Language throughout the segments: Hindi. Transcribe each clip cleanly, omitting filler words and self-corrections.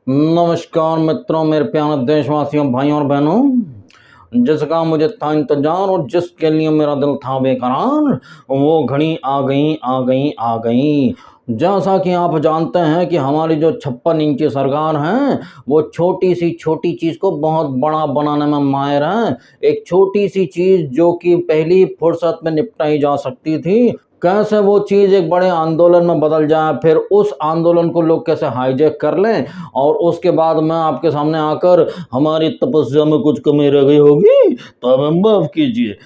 नमस्कार मित्रों, मेरे प्यारे देशवासियों, भाइयों और बहनों। जिसका मुझे था इंतजार और जिसके लिए मेरा दिल था बेकरार, वो घड़ी आ गई आ गई आ गई। जैसा कि आप जानते हैं कि हमारी जो 56 इंची सरकार है, वो छोटी सी छोटी चीज़ को बहुत बड़ा बनाने में माहिर है। एक छोटी सी चीज़ जो कि पहली फुर्सत में निपटाई जा सकती थी, कैसे वो चीज़ एक बड़े आंदोलन में बदल जाए, फिर उस आंदोलन को लोग कैसे हाईजैक कर लें और उसके बाद मैं आपके सामने आकर हमारी तपस्या में कुछ कमी रह गई होगी तो हमें माफ कीजिए।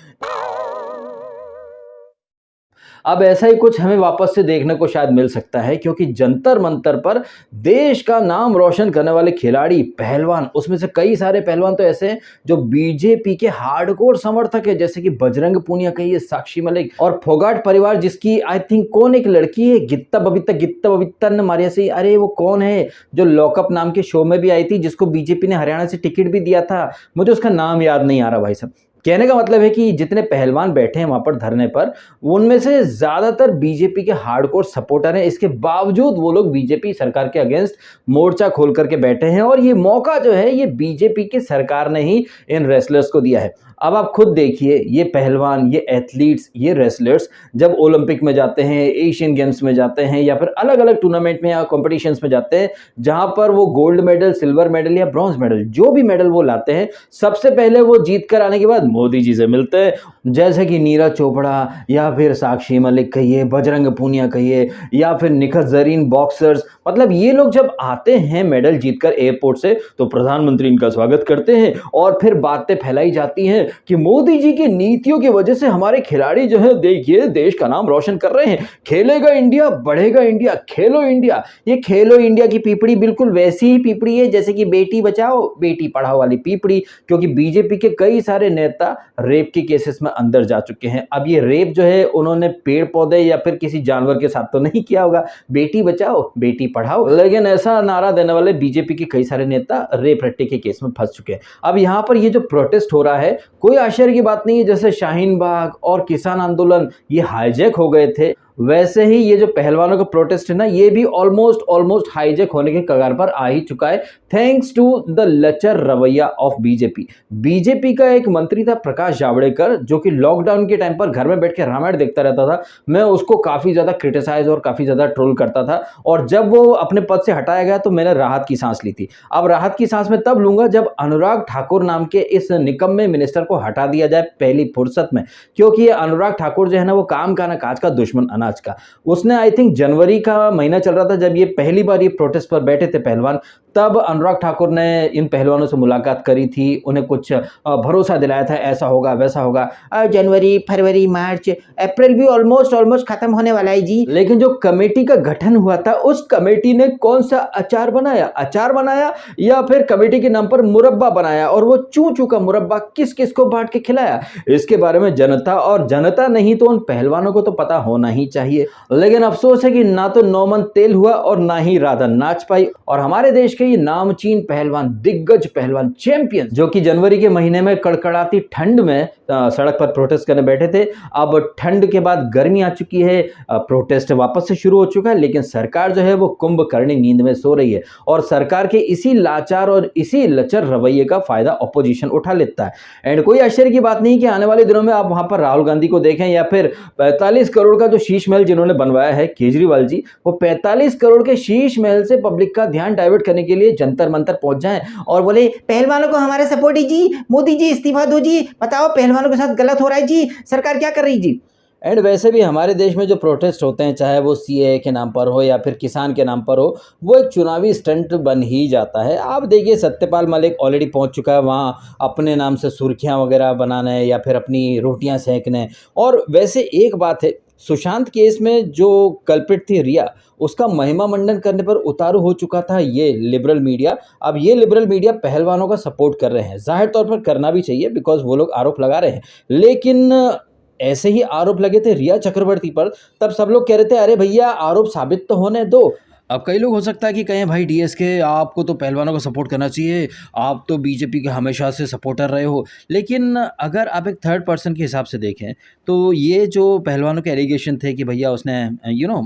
अब ऐसा ही कुछ हमें वापस से देखने को शायद मिल सकता है, क्योंकि जंतर मंतर पर देश का नाम रोशन करने वाले खिलाड़ी, पहलवान, उसमें से कई सारे पहलवान तो ऐसे हैं जो बीजेपी के हार्डकोर समर्थक है, जैसे कि बजरंग पूनिया कहिए, साक्षी मलिक और फोगाट परिवार, जिसकी आई थिंक कौन एक लड़की है, गित्ता बबीता ने मारिया से, अरे वो कौन है जो लॉकअप नाम के शो में भी आई थी, जिसको बीजेपी ने हरियाणा से टिकट भी दिया था, मुझे उसका नाम याद नहीं आ रहा भाई साहब। कहने का मतलब है कि जितने पहलवान बैठे हैं वहां पर धरने पर, उनमें से ज्यादातर बीजेपी के हार्डकोर सपोर्टर हैं। इसके बावजूद वो लोग बीजेपी सरकार के अगेंस्ट मोर्चा खोल करके बैठे हैं, और ये मौका जो है ये बीजेपी की सरकार ने ही इन रेसलर्स को दिया है। अब आप खुद देखिए, ये पहलवान, ये एथलीट्स, ये रेसलर्स जब ओलंपिक में जाते हैं, एशियन गेम्स में जाते हैं, या फिर अलग अलग टूर्नामेंट में या कॉम्पिटिशन्स में जाते हैं, जहां पर वो गोल्ड मेडल, सिल्वर मेडल या ब्रॉन्ज मेडल, जो भी मेडल वो लाते हैं, सबसे पहले वो जीत कर आने के बाद मोदी जी से मिलते हैं। जैसे कि नीरज चोपड़ा या फिर साक्षी मलिक कहिए, बजरंग पूनिया कहिए, या फिर निखत जरीन बॉक्सर्स, मतलब ये लोग जब आते हैं मेडल जीतकर एयरपोर्ट से, तो प्रधानमंत्री इनका स्वागत करते हैं और फिर बातें फैलाई जाती हैं कि मोदी जी की नीतियों की वजह से हमारे खिलाड़ी जो है, देखिए देश का नाम रोशन कर रहे हैं, खेलेगा इंडिया, बढ़ेगा इंडिया, खेलो इंडिया। ये खेलो इंडिया की पीपड़ी बिल्कुल वैसी ही पीपड़ी है जैसे कि बेटी बचाओ बेटी पढ़ाओ वाली पीपड़ी, क्योंकि बीजेपी के कई सारे नेता रेप के केसेस में अंदर जा चुके हैं। अब ये रेप जो है उन्होंने पेड़ पौधे या फिर किसी जानवर के साथ तो नहीं किया होगा, बेटी बचाओ बेटी पढ़ाओ, लेकिन ऐसा नारा देने वाले बीजेपी के कई सारे नेता रेप रट्टे के केस में फंस चुके हैं। अब यहाँ पर ये जो प्रोटेस्ट हो रहा है, कोई आश्चर्य की बात नहीं है। जैसे शाहीन बाग और किसान आंदोलन ये हाईजैक हो गए थे, वैसे ही ये जो पहलवानों का प्रोटेस्ट है ना, ये भी ऑलमोस्ट हाईजैक होने के कगार पर आ ही चुका है, थैंक्स टू द लचर रवैया ऑफ बीजेपी का एक मंत्री था प्रकाश जावड़ेकर, जो कि लॉकडाउन के टाइम पर घर में बैठ के रामायण देखता रहता था। मैं उसको काफी ज्यादा क्रिटिसाइज और काफी ज्यादा ट्रोल करता था, और जब वो अपने पद से हटाया गया तो मैंने राहत की सांस ली थी। अब राहत की सांस में तब लूंगा जब अनुराग ठाकुर नाम के इस निकम्मे मिनिस्टर को हटा दिया जाए पहली फुर्सत में, क्योंकि ये अनुराग ठाकुर जो है ना, वो काम का ना काज का, दुश्मन अनाज का। उसने आई थिंक जनवरी का महीना चल रहा था जब ये पहली बार ये प्रोटेस्ट पर बैठे थे पहलवान, तब अनुराग ठाकुर ने इन पहलवानों से मुलाकात करी थी, उन्हें कुछ भरोसा दिलाया था, ऐसा होगा वैसा होगा। जनवरी, फरवरी, मार्च, अप्रैल भी ऑलमोस्ट खत्म होने वाला है जी। लेकिन जो कमेटी का गठन हुआ था, उस कमेटी ने कौन सा अचार बनाया या फिर कमेटी के नाम पर मुरब्बा बनाया, और वो चू का मुरब्बा किस किस को बांट के खिलाया, इसके बारे में जनता नहीं तो उन पहलवानों को तो पता होना ही चाहिए। लेकिन अफसोस है कि ना तो नौमन तेल हुआ और ना ही राधा नाच पाई, और हमारे देश के ये नामचीन पहलवान, दिग्गज पहलवान, चैंपियन, जो कि जनवरी के महीने में कड़कड़ाती ठंड में सड़क पर प्रोटेस्ट करने बैठे थे, अब ठंड के बाद गर्मी आ चुकी है, प्रोटेस्ट वापस से शुरू हो चुका है, लेकिन सरकार जो है वो कुंभकर्णी नींद में सो रही है, और सरकार के इसी लाचार और इसी लचर रवैये का फायदा ऑपोजिशन उठा लेता है। एंड कोई आश्चर्य की बात नहीं कि आने वाले दिनों में आप वहां पर राहुल गांधी को देखें, या फिर 45 करोड़ का जो शीश महल जिन्होंने बनवाया है केजरीवाल जी, वो 45 करोड़ के शीश महल से पब्लिक का ध्यान डाइवर्ट करने के लिए जंतर मंतर पहुंच जाएं और बोले पहलवानों को हमारे सपोर्ट है जी, मोदी जी इस्तीफा दो जी, बताओ पहलवानों के साथ गलत हो रहा है जी, सरकार क्या कर रही जी। एंड वैसे भी हमारे देश में जो प्रोटेस्ट होते हैं, चाहे वो सीएए के नाम पर हो या फिर किसान के नाम पर हो, वो एक चुनावी स्टंट बन ही जाता है। आप देखिए, सत्यपाल मलिक ऑलरेडी पहुंच चुका है वहाँ अपने नाम से सुर्खियाँ वगैरह बनाने या फिर अपनी रोटियाँ सेंकने। और वैसे एक बात है, सुशांत केस में जो कल्प्रिट थी रिया, उसका महिमा मंडन करने पर उतारू हो चुका था ये लिबरल मीडिया। अब ये लिबरल मीडिया पहलवानों का सपोर्ट कर रहे हैं, जाहिर तौर पर करना भी चाहिए, बिकॉज वो लोग आरोप लगा रहे हैं। लेकिन ऐसे ही आरोप लगे थे रिया चक्रवर्ती पर, तब सब लोग कह रहे थे अरे भैया आरोप साबित तो होने दो। अब कई लोग हो सकता है कि कहें भाई डीएसके आपको तो पहलवानों को सपोर्ट करना चाहिए, आप तो बीजेपी के हमेशा से सपोर्टर रहे हो। लेकिन अगर आप एक थर्ड पर्सन के हिसाब से देखें तो ये जो पहलवानों के एलिगेशन थे कि भैया उसने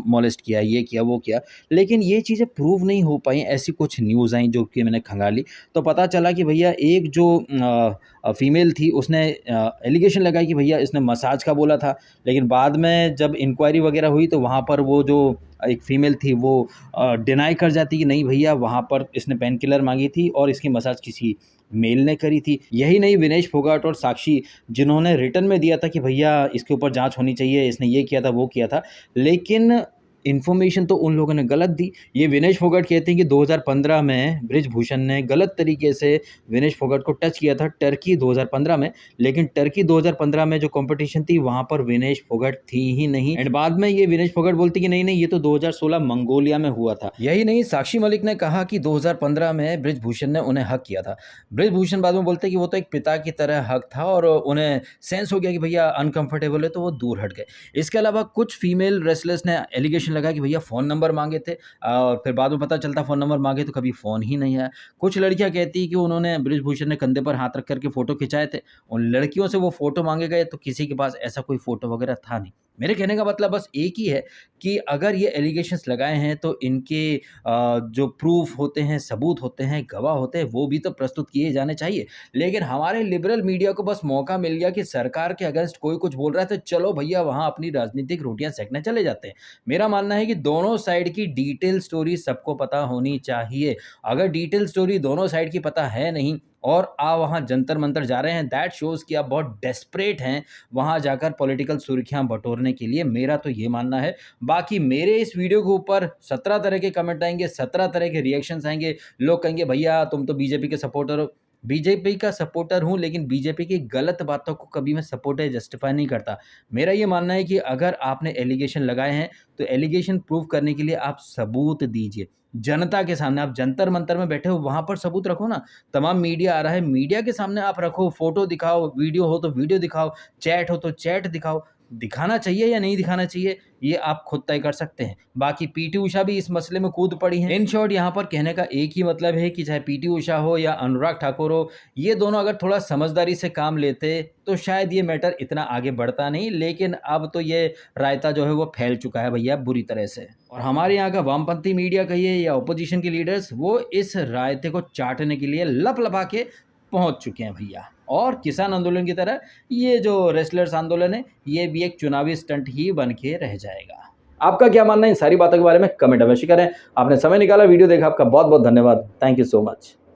मोलेस्ट किया, ये किया, वो किया, लेकिन ये चीज़ें प्रूव नहीं हो पाई। ऐसी कुछ न्यूज़ आई जो कि मैंने खंगाली, तो पता चला कि भैया एक जो फीमेल थी उसने एलिगेशन लगाई कि भैया इसने मसाज का बोला था, लेकिन बाद में जब इंक्वायरी वगैरह हुई तो वहाँ पर वो जो एक फ़ीमेल थी वो डिनाई कर जाती कि नहीं भैया वहाँ पर इसने पेन किलर माँगी थी और इसकी मसाज किसी मेल ने करी थी। यही नहीं, विनेश फोगाट और साक्षी जिन्होंने रिटन में दिया था कि भैया इसके ऊपर जाँच होनी चाहिए, इसने ये किया था, वो किया था, लेकिन इन्फॉर्मेशन तो उन लोगों ने गलत दी। ये विनेश फोगाट कहते हैं कि 2015 में बृजभूषण ने गलत तरीके से विनेश फोगाट को टच किया था टर्की 2015 में, लेकिन टर्की 2015 में जो कॉम्पिटिशन थी वहाँ पर विनेश फोगाट थी ही नहीं। एंड बाद में ये विनेश फोगाट बोलती कि नहीं ये तो 2016 मंगोलिया में हुआ था। यही नहीं, साक्षी मलिक ने कहा कि 2015 में बृजभूषण ने उन्हें हक किया था। बृजभूषण बाद में बोलते कि वो तो एक पिता की तरह हक था और उन्हें सेंस हो गया कि भैया अनकंफर्टेबल है तो वो दूर हट गए। इसके अलावा कुछ फीमेल रेसलर्स ने एलिगेशन लगा कि भैया फ़ोन नंबर मांगे थे और फिर बाद में पता चलता फ़ोन नंबर मांगे तो कभी फ़ोन ही नहीं आया। कुछ लड़कियां कहती कि उन्होंने बृजभूषण ने कंधे पर हाथ रख करके फ़ोटो खिंचाए थे, उन लड़कियों से वो फ़ोटो मांगे गए तो किसी के पास ऐसा कोई फ़ोटो वगैरह था नहीं। मेरे कहने का मतलब बस एक ही है कि अगर ये एलिगेशंस लगाए हैं तो इनके जो प्रूफ होते हैं, सबूत होते हैं, गवाह होते हैं, वो भी तो प्रस्तुत किए जाने चाहिए। लेकिन हमारे लिबरल मीडिया को बस मौका मिल गया कि सरकार के अगेंस्ट कोई कुछ बोल रहा है तो चलो भैया वहाँ अपनी राजनीतिक रोटियां सेकने चले जाते हैं। मेरा मानना है कि दोनों साइड की डिटेल स्टोरी सबको पता होनी चाहिए। अगर डिटेल स्टोरी दोनों साइड की पता है नहीं और आप वहाँ जंतर मंतर जा रहे हैं, दैट शोज़ कि आप बहुत डेस्परेट हैं वहाँ जाकर पॉलिटिकल सुर्खियाँ बटोरने के लिए। मेरा तो ये मानना है। बाकी मेरे इस वीडियो के ऊपर 17 तरह के कमेंट आएंगे, 17 तरह के रिएक्शंस आएंगे। लोग कहेंगे भैया तुम तो बीजेपी के सपोर्टर हो। बीजेपी का सपोर्टर हूँ, लेकिन बीजेपी की गलत बातों को कभी मैं सपोर्ट या जस्टिफाई नहीं करता। मेरा ये मानना है कि अगर आपने एलिगेशन लगाए हैं तो एलिगेशन प्रूव करने के लिए आप सबूत दीजिए। जनता के सामने, आप जंतर मंतर में बैठे हो वहाँ पर सबूत रखो ना। तमाम मीडिया आ रहा है, मीडिया के सामने आप रखो, फोटो दिखाओ, वीडियो हो तो वीडियो दिखाओ, चैट हो तो चैट दिखाओ। दिखाना चाहिए या नहीं दिखाना चाहिए ये आप खुद तय कर सकते हैं। बाकी पीटी उषा भी इस मसले में कूद पड़ी हैं। इन शॉर्ट यहाँ पर कहने का एक ही मतलब है कि चाहे पीटी उषा हो या अनुराग ठाकुर हो, ये दोनों अगर थोड़ा समझदारी से काम लेते तो शायद ये मैटर इतना आगे बढ़ता नहीं। लेकिन अब तो ये रायता जो है वो फैल चुका है भैया बुरी तरह से। और हमारे यहाँ का वामपंथी मीडिया कहिए या ओपोजिशन के लीडर्स, वो इस रायते को चाटने के लिए लप-लपा के पहुंच चुके हैं भैया। और किसान आंदोलन की तरह ये जो रेसलर्स आंदोलन है ये भी एक चुनावी स्टंट ही बन के रह जाएगा। आपका क्या मानना है इन सारी बातों के बारे में? कमेंट अवश्य करें। आपने समय निकाला, वीडियो देखा, आपका बहुत बहुत धन्यवाद। Thank you so much.